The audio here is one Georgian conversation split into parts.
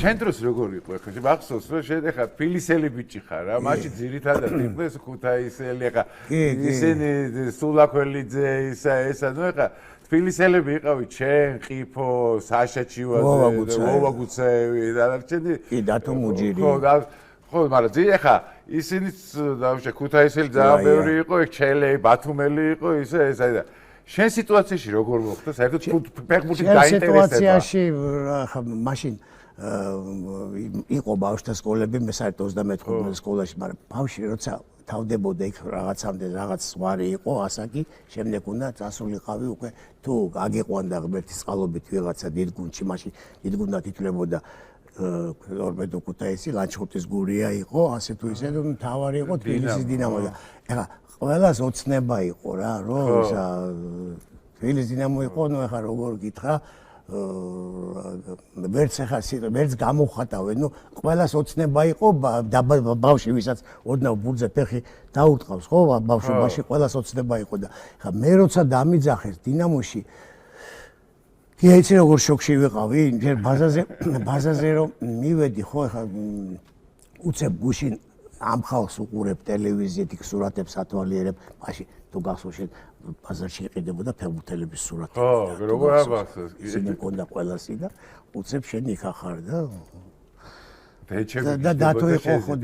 ჩემ დროს როგორ იყო ახლა მახსოვს რომ შენ ახლა თბილისელი ბიჭი ხარ რა მაშინ ძირითადად იყდეს ქუთაისელი ახლა ისინი სულაქველიძე ესა ნუ ახლა თბილისელები იყავით შენ ყიფო საშა ჩივაძე ვოვა გუცეევი დანარჩენი კი დათო მუჯირი ხო მაგრამ ძი ახლა ისინიც დავშე ქუთაისელი ძალიან ბევრი იყო ეგ ჩელეი ბათუმელი იყო ესა და შენ სიტუაციაში როგორ მოხდა საერთოდ ფეხბურთი დაინტერესება სიტუაციაში ახლა მაშინ იყო ბავშვთა სკოლები მე საერთოდ 34 სკოლაში მაგრამ ბავშვი როცა თავდებოდა იქ რაღაცამდე რაღაც ზღვარი იყო ასაკი შემდეგ უნდა წასულიყავი უკვე თუ აგიყვანდა ღმერთის წყალობით ვიღაცა დიდ გუნდში მაშინ დიდ გუნდად ითვლებოდა ორბედო ქუთაისი ლანჩხუთის გურია იყო ასე თუ ისე რომ თავარი იყო თბილისის დინამო და ეხლა ყველას ოცნება იყო რა რომ ისა თბილისის დინამო იყო ნუ ეხლა როგორ გითხრა ვერც გამოხატავენ ნუ ყველას ოცნება იყო ბავშვი ვისაც ოდნავ ბურთზე ფეხი დაურტყავს ხო ბავშვობაში ყველას ოცნება იყო და ეხლა მე როცა დამიძახეს დინამოში კი ეცი როგორ შოქში ვიყავი ჯერ ბაზაზე რომ მივედი ხო ეხლა უცებ გუშინ ამ ხალხს უყურებ ტელევიზიით იქ სურათებს ათვალიერებ მაშინ თუ გახსოვს შენ ბაზარში იყიდებოდა ფეხბურთელების სურათი ხო როგორ აბახსოვს ისინი მქონდა ყველასი და უცებ შენ იქ ახარ და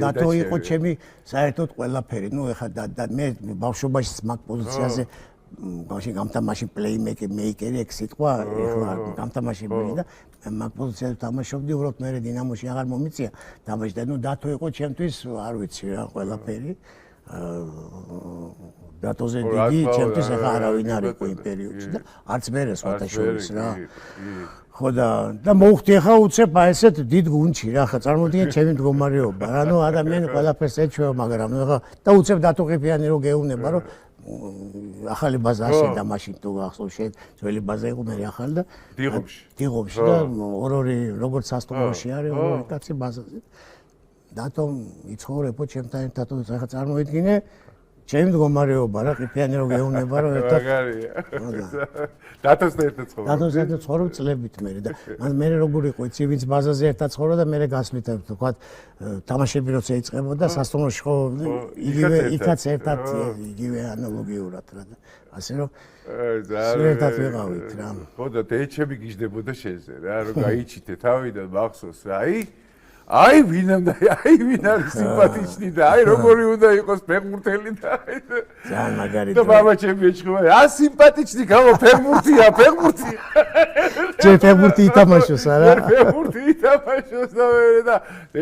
დათო იყო ჩემი საერთოდ ყველაფერი ნუ ეხლა და მე ბავშვობაში მაგ პოზიციაზე მაშინ გამთამაში პლეიმეიკერი ეგ სიტყვა ეხლა გამთამაშებელი და მაგ პოზიციაზე თამაშობდი უბრალოდ მე დინამოში აღარ მომიწია თამაში და ნუ დათო იყო ჩემთვის არ ვიცი რა ყველაფერი დათოზე დიდი ჩემთვის ეხლა არავინ არ იყო იმ პერიოდში და არც მერე სხვათა შორის რა ხო და მოვხდი ახლა უცებ აი ესეთ დიდ გუნდში რა ხა წარმოვიდგინე ჩემი მდგომარეობა რა ნუ ადამიანი ყველაფერს ეჩვევა მაგრამ ნუ ახლა და უცებ დათო ყიფიანი რო გეუბნება რომ ახალი ბაზა აშენდა მაშინ თუ გახსოვს შენ ძველი ბაზა იყო მე ახალი და დიღობში და ორი როგორც სასტუმროში არის ორი კაცი ბაზაზე დათო იცხოვრებო ჩემთან ერთად ახლა წარმოვიდგინე ჩემი მდგომარეობა რა ყიფიანი რო გეუბნება რომ ერთად დათოს ერთად ცხოვრობ წლებით მე და მე როგორ იყო იცი ვინც ბაზაზე ერთად ცხოვრობდა და მე გასვლით თქვა თამაშები როცა იწყებოდა სასტუმროში ხო იგივე იქაც ერთად იგივე ანალოგიურად რა და ასე რომ ერთად ვიყავით რა ხო და დეჩები გიждდებოდა შენზე რა რომ გაიჩიტე თავიდან მახსოვს რა აი ვინ არის სიმპათიჩნი და აი როგორი უნდა იყოს ფეხბურთელი და ძალიან მაგარი და ბაბა ჩემი ეჩხუბა სიმპათიჩნი გამო ფეხბურთია ჯერ ფეხბურთი ითამაშოს არა ფეხბურთი ითამაშოს და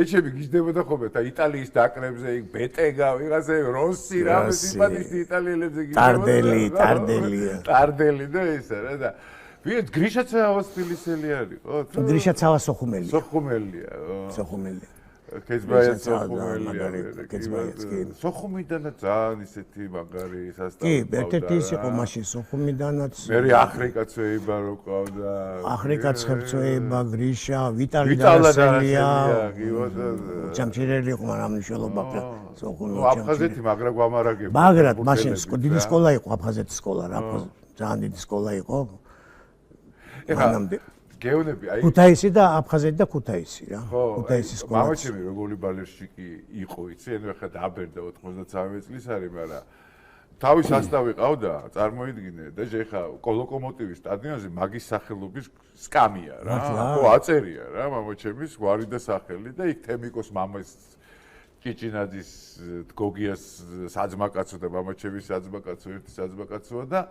ეჩები გიждდებოდა ხოლმე და იტალიის დაკრებზე იქ ბეტეგა ვიღაცა როსი რა სიმპათიჩნი იტალიელებზე გიждდებოდა ტარდელი და ესა რა და ვიღაც გრიშაცავას თბილისელი არისო? გრიშაცავა სოხუმელია. სოხუმელია. კეცბაიას სოხუმელია. კეცბაიას კი. სოხუმიდანაც ძალიან ისეთი მაგარი სასტავი. კი, ერთ-ერთი ის იყო მაშინ სოხუმიდანაც. მე ახრიკაცეება რო ყავდა. ახრიკაცეება, გრიშა, ვიტალი დასელია. ჯამჭირელი იყო მაგრამ მნიშვნელობა სოხუმში. აფხაზეთი მაგრა გვამარაგებდა. მაგრად მაშინ დიდი სკოლა იყო აფხაზეთის სკოლა რა. ძალიან დიდი სკოლა იყო. მანამდე გეუნები აი ქუთაისი და აფხაზეთი და ქუთაისი რა ქუთაისის სკოლა მამაჩემი როგორი ბალერშიკი იყო იცი ანუ ახლა დააბერდა 93 წლის არის მაგრამ თავის ასტავი ყავდა წარმოიდგინე და ეხა ლოკომოტივის სტადიონზე მაგის სახელობის სკამია რა ხო აწერია რა მამაჩემის გვარი და სახელი და იქ თემიკოს მამას ჭიჭინაძის გოგიას საძმაკაცო და მამაჩემის საძმაკაცო ერთი საძმაკაცოა და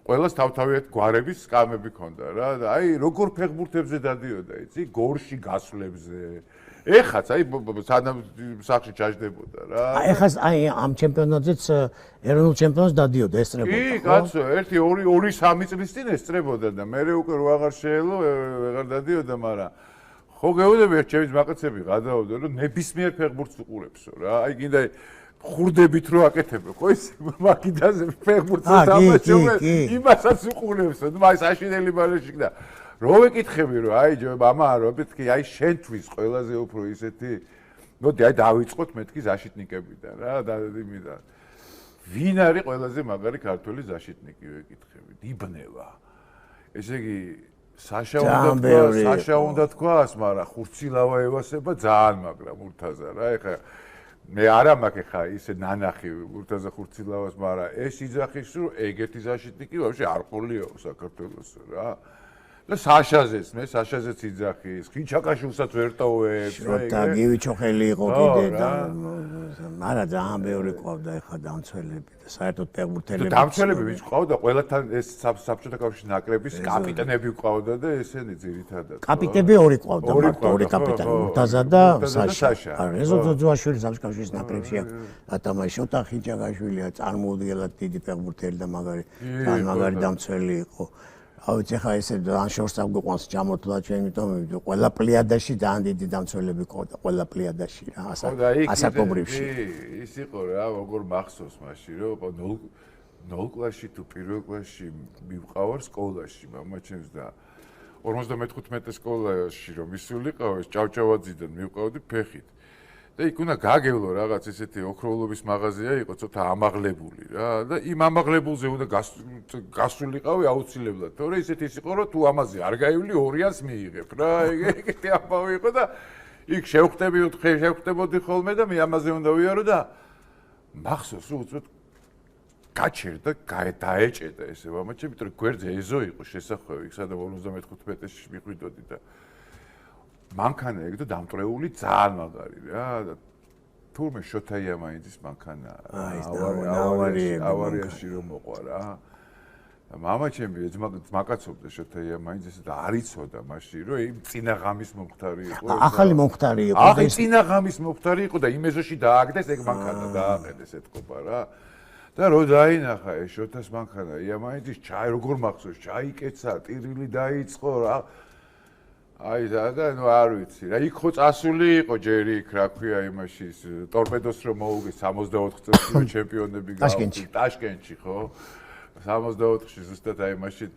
ყველას თავთავიათ გვარების სკამები ქონდა რა და აი როგორ ფეხბურთებზე დადიოდა იცი გორში გასვლებზე ეხაც აი სანამ სახში ჩაждდებოდა რა ეხას აი ამ ჩემპიონატზეც ეროვნულ ჩემპიონატს დადიოდა ესწრებოდა კი კაცო 1-2-3 წლის წინ ესწრებოდა და მე უკვე რო აღარ შეელო აღარ დადიოდა მაგრამ ხო გეუბნები ჩემს მაკაცები გადაავდა რომ ნებისმიერ ფეხბურთს უყურებსო რა აი კიდე ხურდებით რო აკეთებო ხო ის მაგიდაზე ფეხბურთს თამაშობ იმასაც უყურებსო მაგ საშინელი ბალერში და რო ვეკითხები რომ აი მამა რო მეთქი აი შენთვის ყველაზე უფრო ისეთი მოდი აი დავიწყოთ მეთქი ზაშიტნიკებიდან რა და იმიდან ვინ არის ყველაზე მაგარი ქართველი ზაშიტნიკი ვეკითხები დიბნევა ესე იგი საშა უნდა თქვას, მაგრამ ხურცილავა ევასება ძალიან მაგრამ ურთაზა რა. ეხლა მე არა მაქვს ეხლა ისე ნანახი ურთაზა ხურცილავას, მაგრამ ეს იძახის რომ ეგეთი ზაშიტი კი ვაფშე არ ყოლიო საქართველოს რა. და საშაზეც იძახის, ხინჩაკაშვილსაც ვერ ტოვებს რა. და გივიჩოხელი იყო კიდე და არა ძალიან ბევრი ყავდა ეხლა დამცველები და საერთოდ ფეხბურთელები. დამცველები ვინც ყავდა, ყველათან ეს საბჭოთა კავშირის ნაკრების კაპიტანები ყავდა და ესენი ძირითადად. კაპიტანები ორი ყავდა, ორი კაპიტანი, ურთაზა და საშა. არა, რეზო ძოძუაშვილი საბჭოთა კავშირის ნაკრებში ათამაშ შოთა ხინჩაკაშვილია წარმოუდგენლად დიდი ფეხბურთელი და მაგარი დამცველი იყო. ავიც ახლა ესე ან შორს აღგვიყვანს ჩამოთვლა ჩვენ, იმიტომ ყველა პლიადაში ძალიან დიდი დამცველები ყავდა, ყველა პლიადაში რა, ასაკობრივში. ის იყო რა, როგორ მახსოვს მაშინ, რომ 0 კლასში თუ 1 კლასში მივყავარ სკოლაში, მამაჩემს და 55 სკოლაში რომ მისულიყავ, ეს ჭავჭავაძიდან მივყავდი ფეხით. და იქ უნდა გაგევლო რაღაც ესეთი ოქროულობის მაღაზია იყო, ცოტა ამაღლებული რა და იმ ამაღლებულზე უნდა გასულიყავი აუცილებლად, თორე ისეთი ის იყო, რომ თუ ამაზე არ გაივლი 200-ს მიიღებ რა, ეგეთი ამბავი იყო და იქ შევხვდებოდი ხოლმე და მე ამაზე უნდა ვიარო და მახსოვს რომ უცბად გაჩერდა, დაეჭედა ესე მამაჩემ, იმიტომ რომ გვერდზე ეზო იყო შესახვევი, იქ სადაც 55-ში მიხვიდოდი და მანქანა ეგ და დამტრეული ძალიან მაგარი რა და თურმე შოთა იამაიძის მანქანა ავარიაში რომ მოყვა რა და მამაჩემი ძმაკაცობდა შოთა იამაიძეს და არ იცოდა მაშინ რომ იმ წინა ღამის მომხდარი იყო ახალი მომხდარი იყო ახალი წინა ღამის მომხდარი იყო და იმ ეზოში დააგდეს ეგ მანქანა დააყენეს ეთქობა რა და რო დაინახა ეს შოთას მანქანა იამაიძის როგორ მახსოვს ჩაიკეცა ტირილი დაიწყო რა აი და ნუ არ ვიცი რა იქ ხო წასული იყო ჯერი იქ რა ქვია იმაში ტორპედოს რომ მოუგე 64 წელს ჩემპიონები ტაშკენტში ტაშკენტში ხო 64-ში ზუსტად აი მაშინ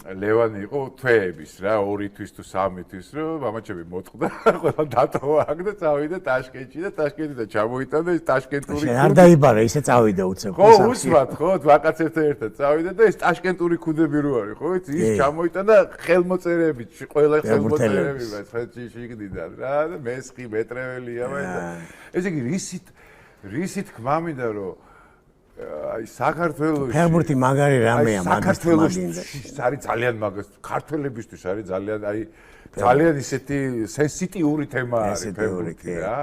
ლევანი იყო თვეების რა 2 თვის თუ 3 თვის რომ მამაჩემი მოწყდა ყველა დატოვა აქ და წავიდა ტაშკენტში და ტაშკენტიდან ჩამოიტანა ეს ტაშკენტური კუდი არ დაიბარა ისე წავიდა უცებ ხო უსმათ ხო ვაკაცებთან ერთად წავიდა და ეს ტაშკენტური კუდები რო არის ხო იცი ის ჩამოიტანა ხელმოწერებით ყველა ხელმოწერები ხეთში შიგდიდან რა და მესხი მეტრეველია და ესე იგი რისით გმამინდა რომ აი საქართველოს ფეხბურთი მაგარი რამეა საქართველოს არის ძალიან მაგას ქართველებისთვის არის ძალიან აი ძალიან ისეთი სენსიტიური თემა არის ფეხბურთი რა